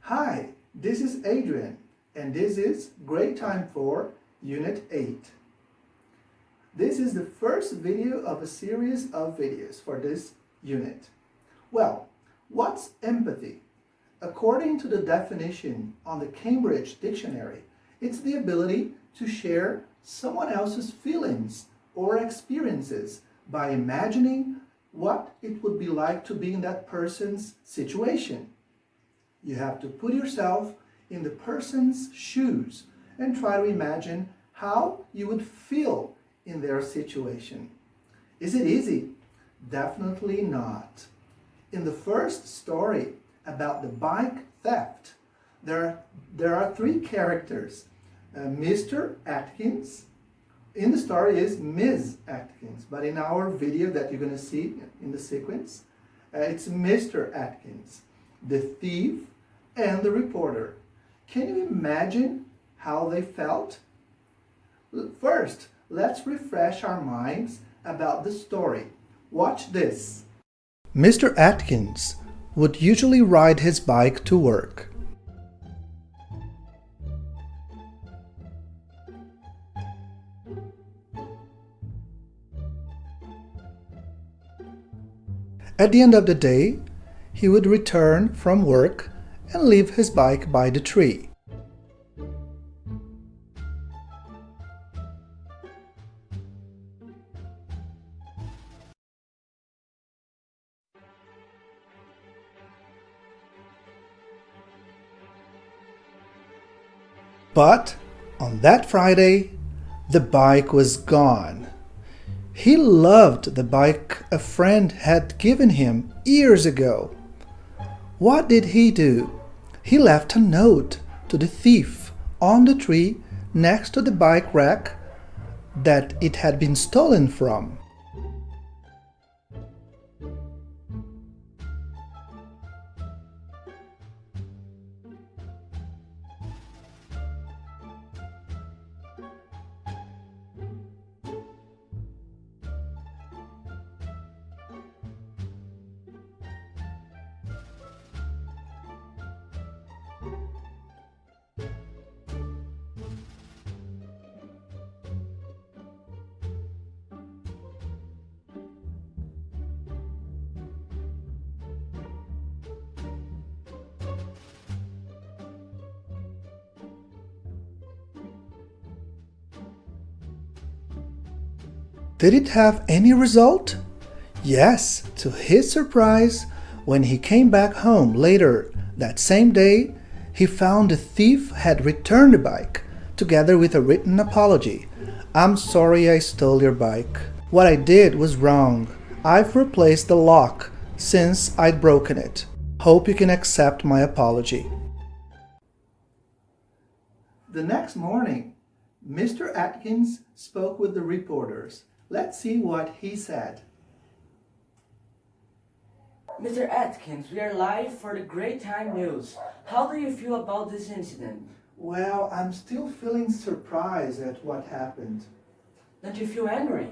Hi, this is Adrian, and this is Grade Time for Unit 8. This is the first video of a series of videos for this unit. Well, what's empathy? According to the definition on the Cambridge Dictionary, it's the ability to share someone else's feelings or experiences by imagining what it would be like to be in that person's situation. You have to put yourself in the person's shoes and try to imagine how you would feel in their situation. Is it easy? Definitely not. In the first story about the bike theft, there are three characters. Mr. Atkins. In the story is Ms. Atkins, but in our video that you're going to see in the sequence, it's Mr. Atkins, the thief, and the reporter. Can you imagine how they felt? First, let's refresh our minds about the story. Watch this. Mr. Atkins would usually ride his bike to work. At the end of the day, he would return from work and leave his bike by the tree. But on that Friday, the bike was gone. He loved the bike a friend had given him years ago. What did he do? He left a note to the thief on the tree next to the bike rack that it had been stolen from. Did it have any result? Yes, to his surprise, when he came back home later that same day, he found the thief had returned the bike, together with a written apology. "I'm sorry I stole your bike. What I did was wrong. I've replaced the lock since I'd broken it. Hope you can accept my apology." The next morning, Mr. Atkins spoke with the reporters. Let's see what he said. Mr. Atkins, we are live for the Great Time News. How do you feel about this incident? Well, I'm still feeling surprised at what happened. Don't you feel angry?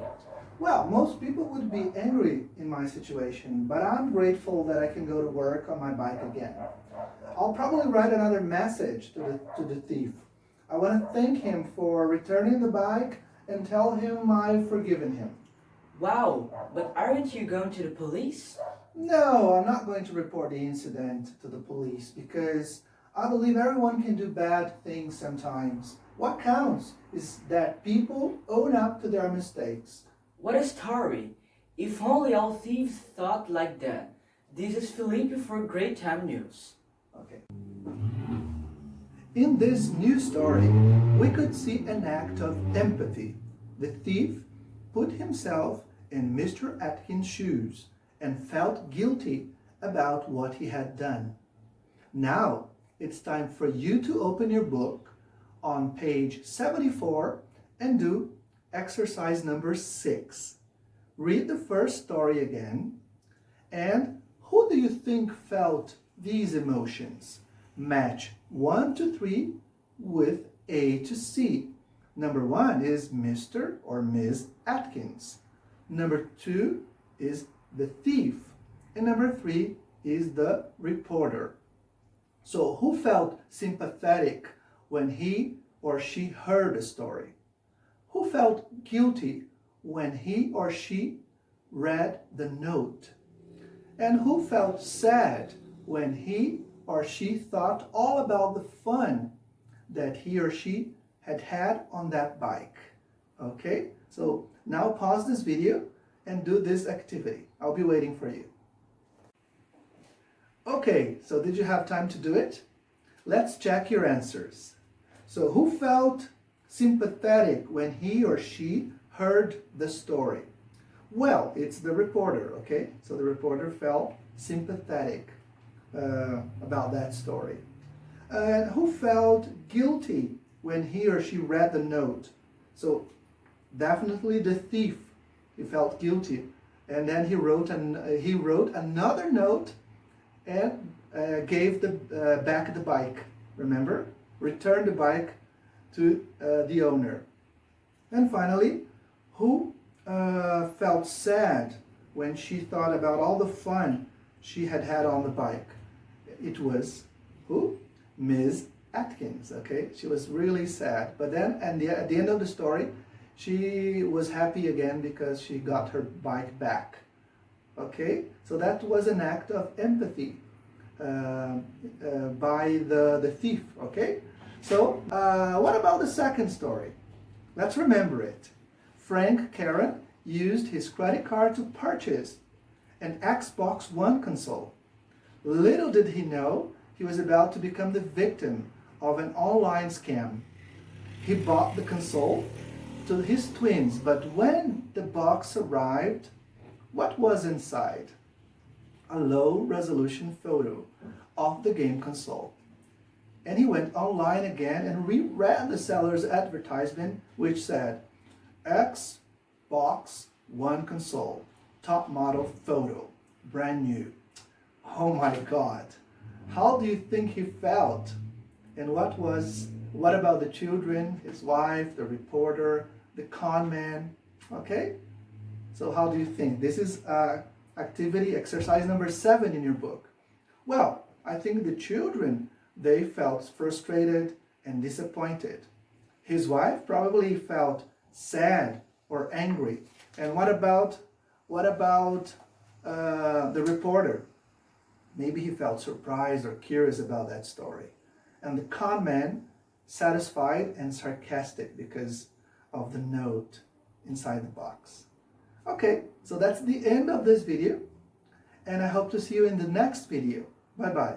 Well, most people would be angry in my situation, but I'm grateful that I can go to work on my bike again. I'll probably write another message to the thief. I want to thank him for returning the bike and tell him I've forgiven him. Wow, but aren't you going to the police? No, I'm not going to report the incident to the police because I believe everyone can do bad things sometimes. What counts is that people own up to their mistakes. What a story! If only all thieves thought like that. This is Felipe for Great Time News. Okay. In this new story, we could see an act of empathy. The thief put himself in Mr. Atkins' shoes and felt guilty about what he had done. Now, it's time for you to open your book on page 74 and do exercise number 6. Read the first story again. And who do you think felt these emotions? Match 1 to 3 with A to C. Number 1 is Mr. or Ms. Atkins. Number 2 is the thief. And number 3 is the reporter. So who felt sympathetic when he or she heard a story? Who felt guilty when he or she read the note? And who felt sad when he or she thought all about the fun that he or she had on that bike? Okay, so now pause this video and do this activity. I'll be waiting for you. Okay, so did you have time to do it? Let's check your answers. So who felt sympathetic when he or she heard the story? Well, it's the reporter, okay? So the reporter felt sympathetic about that story. And who felt guilty when he or she read the note? So definitely the thief. He felt guilty. And then he wrote another note and gave back the bike. Remember? Returned the bike to the owner. And finally, who felt sad when she thought about all the fun she had on the bike? It was who? Ms. Atkins, okay? She was really sad. But then at the end of the story, she was happy again because she got her bike back. Okay? So that was an act of empathy by the thief, okay? So what about the second story? Let's remember it. Frank Karen used his credit card to purchase an Xbox One console. Little did he know he was about to become the victim of an online scam. He bought the console to his twins, but when the box arrived, what was inside? A low-resolution photo of the game console. And he went online again and reread the seller's advertisement, which said, Xbox One console, top model photo, brand new. Oh my God. How do you think he felt? And what about the children, his wife, the reporter, the con man? Okay? So how do you think? This is activity, exercise number 7 in your book. Well, I think the children, they felt frustrated and disappointed. His wife probably felt sad or angry. And what about the reporter? Maybe he felt surprised or curious about that story. And the con man, satisfied and sarcastic because of the note inside the box. Okay, so that's the end of this video. And I hope to see you in the next video. Bye-bye.